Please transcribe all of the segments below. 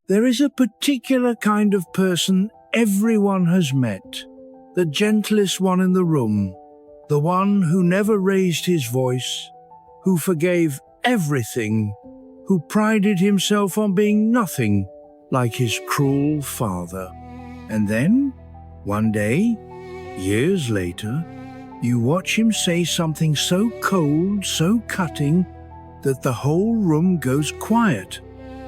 There is a particular kind of person everyone has met, the gentlest one in the room, the one who never raised his voice, who forgave everything, who prided himself on being nothing like his cruel father. And then, one day, years later, you watch him say something so cold, so cutting, that the whole room goes quiet.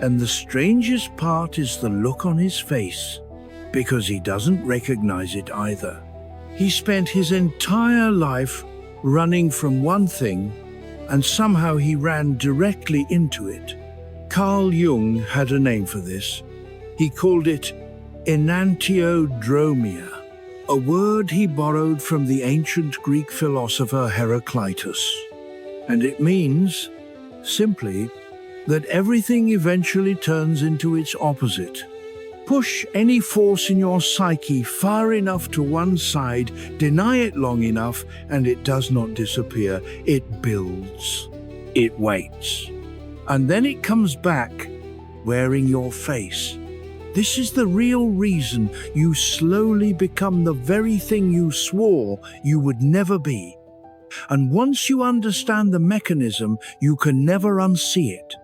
And the strangest part is the look on his face, because he doesn't recognize it either. He spent his entire life running from one thing, and somehow he ran directly into it. Carl Jung had a name for this. He called it Enantiodromia, a word he borrowed from the ancient Greek philosopher Heraclitus. And it means, simply, that everything eventually turns into its opposite. Push any force in your psyche far enough to one side, deny it long enough, and it does not disappear. It builds. It waits. And then it comes back, wearing your face. This is the real reason you slowly become the very thing you swore you would never be. And once you understand the mechanism, you can never unsee it.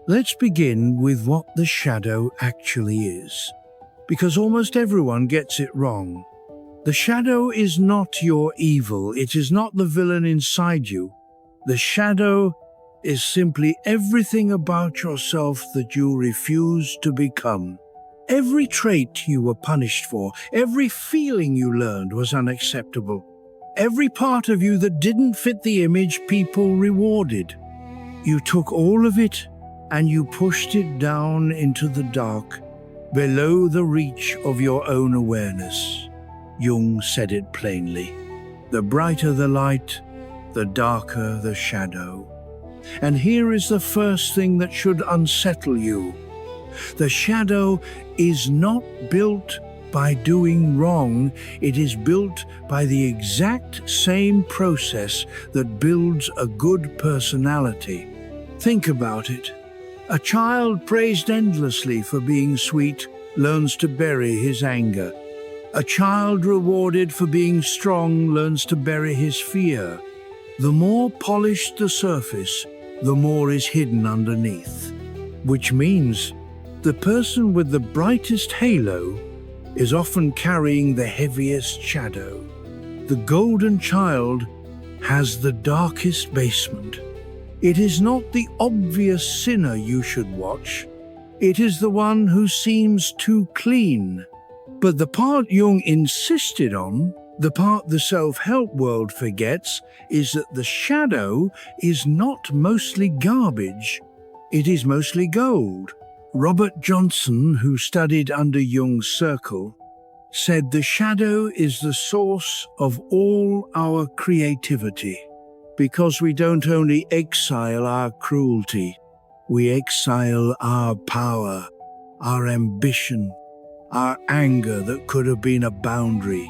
Let's begin with what the shadow actually is, because almost everyone gets it wrong. The shadow is not your evil. It is not the villain inside you. The shadow is simply everything about yourself that you refuse to become. Every trait you were punished for, every feeling you learned was unacceptable. Every part of you that didn't fit the image people rewarded. You took all of it and you pushed it down into the dark, below the reach of your own awareness. Jung said it plainly. The brighter the light, the darker the shadow. And here is the first thing that should unsettle you. The shadow is not built by doing wrong. It is built by the exact same process that builds a good personality. Think about it. A child praised endlessly for being sweet learns to bury his anger. A child rewarded for being strong learns to bury his fear. The more polished the surface, the more is hidden underneath. Which means the person with the brightest halo is often carrying the heaviest shadow. The golden child has the darkest basement. It is not the obvious sinner you should watch. It is the one who seems too clean. But the part Jung insisted on, the part the self-help world forgets, is that the shadow is not mostly garbage. It is mostly gold. Robert Johnson, who studied under Jung's circle, said the shadow is the source of all our creativity. Because we don't only exile our cruelty, we exile our power, our ambition, our anger that could have been a boundary,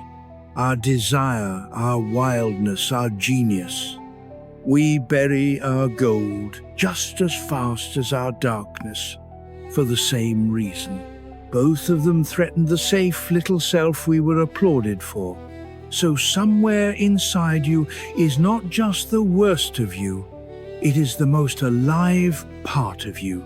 our desire, our wildness, our genius. We bury our gold just as fast as our darkness, for the same reason. Both of them threatened the safe little self we were applauded for. So somewhere inside you is not just the worst of you, it is the most alive part of you,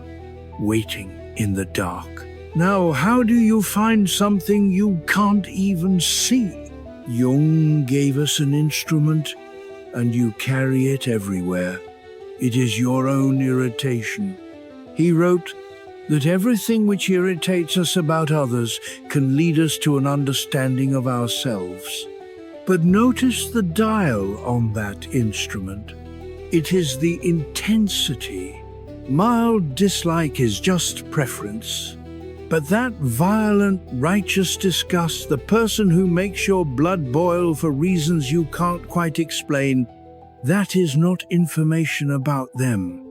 waiting in the dark. Now, how do you find something you can't even see? Jung gave us an instrument, and you carry it everywhere. It is your own irritation. He wrote that everything which irritates us about others can lead us to an understanding of ourselves. But notice the dial on that instrument. It is the intensity. Mild dislike is just preference. But that violent, righteous disgust, the person who makes your blood boil for reasons you can't quite explain, that is not information about them.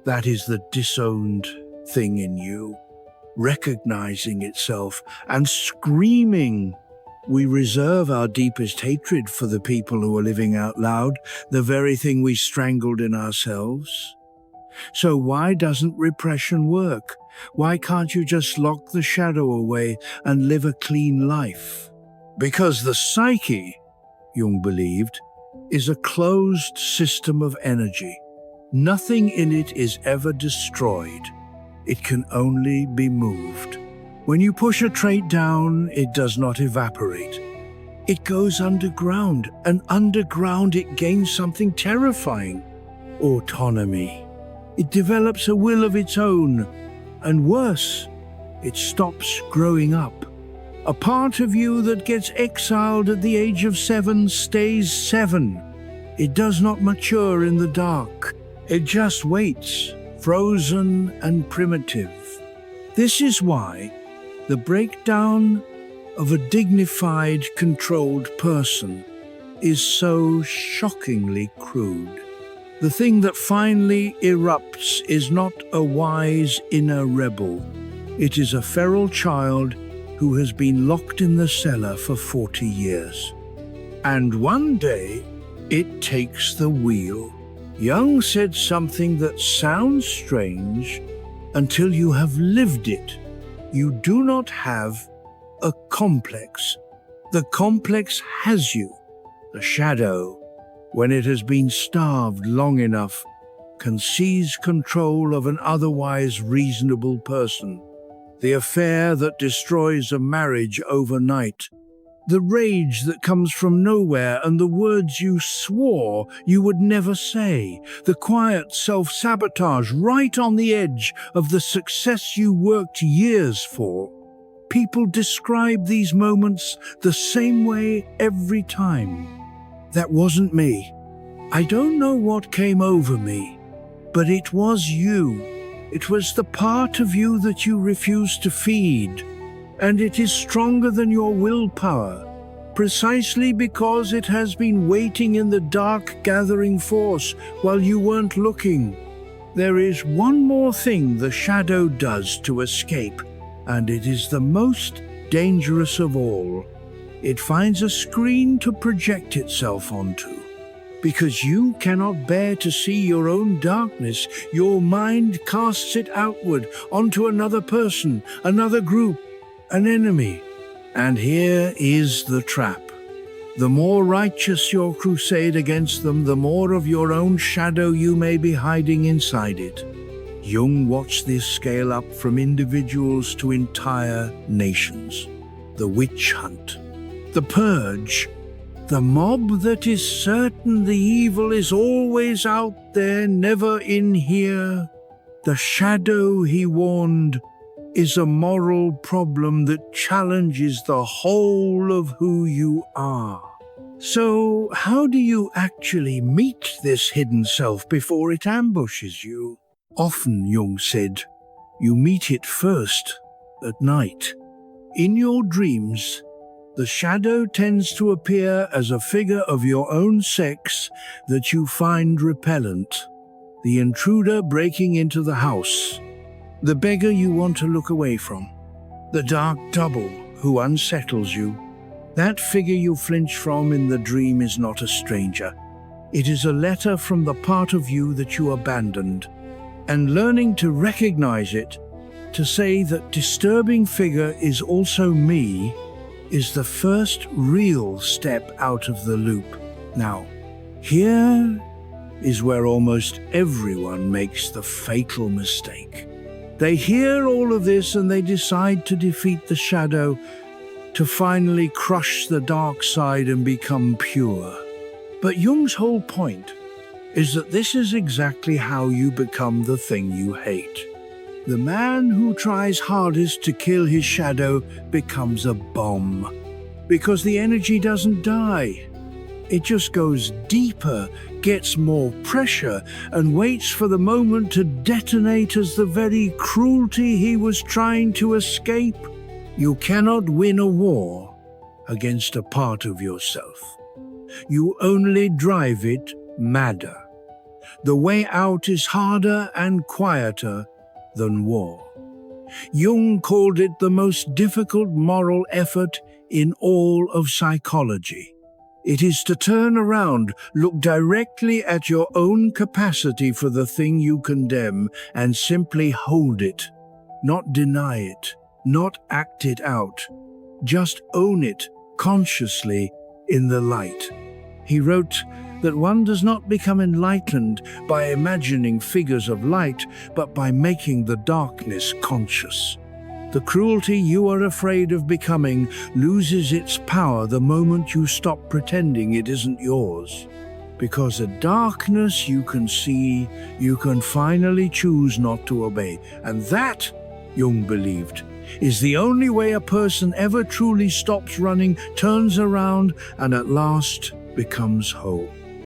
That is the disowned thing in you, recognizing itself and screaming. We reserve our deepest hatred for the people who are living out loud, the very thing we strangled in ourselves. So why doesn't repression work? Why can't you just lock the shadow away and live a clean life? Because the psyche, Jung believed, is a closed system of energy. Nothing in it is ever destroyed. It can only be moved. When you push a trait down, it does not evaporate. It goes underground, and underground it gains something terrifying: autonomy. It develops a will of its own, and worse, it stops growing up. A part of you that gets exiled at the age of 7 stays 7. It does not mature in the dark. It just waits, frozen and primitive. This is why the breakdown of a dignified, controlled person is so shockingly crude. The thing that finally erupts is not a wise inner rebel. It is a feral child who has been locked in the cellar for 40 years. And one day, it takes the wheel. Jung said something that sounds strange until you have lived it. You do not have a complex. The complex has you. The shadow, when it has been starved long enough, can seize control of an otherwise reasonable person. The affair that destroys a marriage overnight. The rage that comes from nowhere and the words you swore you would never say. The quiet self-sabotage right on the edge of the success you worked years for. People describe these moments the same way every time. That wasn't me. I don't know what came over me, but it was you. It was the part of you that you refused to feed, and it is stronger than your willpower, precisely because it has been waiting in the dark gathering force while you weren't looking. There is one more thing the shadow does to escape, and it is the most dangerous of all. It finds a screen to project itself onto. Because you cannot bear to see your own darkness, your mind casts it outward onto another person, another group, an enemy. And here is the trap. The more righteous your crusade against them, the more of your own shadow you may be hiding inside it. Jung watched this scale up from individuals to entire nations. The witch hunt, the purge, the mob that is certain the evil is always out there, never in here. The shadow, he warned, is a moral problem that challenges the whole of who you are. So, how do you actually meet this hidden self before it ambushes you? Often, Jung said, you meet it first, at night. In your dreams, the shadow tends to appear as a figure of your own sex that you find repellent. The intruder breaking into the house. The beggar you want to look away from. The dark double who unsettles you. That figure you flinch from in the dream is not a stranger. It is a letter from the part of you that you abandoned. And learning to recognize it, to say that disturbing figure is also me, is the first real step out of the loop. Now, here is where almost everyone makes the fatal mistake. They hear all of this and they decide to defeat the shadow, to finally crush the dark side and become pure. But Jung's whole point is that this is exactly how you become the thing you hate. The man who tries hardest to kill his shadow becomes a bomb. Because the energy doesn't die. It just goes deeper, gets more pressure, and waits for the moment to detonate as the very cruelty he was trying to escape. You cannot win a war against a part of yourself. You only drive it madder. The way out is harder and quieter than war. Jung called it the most difficult moral effort in all of psychology. It is to turn around, look directly at your own capacity for the thing you condemn, and simply hold it. Not deny it, not act it out. Just own it consciously in the light. He wrote that one does not become enlightened by imagining figures of light, but by making the darkness conscious. The cruelty you are afraid of becoming loses its power the moment you stop pretending it isn't yours. Because a darkness you can see, you can finally choose not to obey. And that, Jung believed, is the only way a person ever truly stops running, turns around, and at last becomes whole.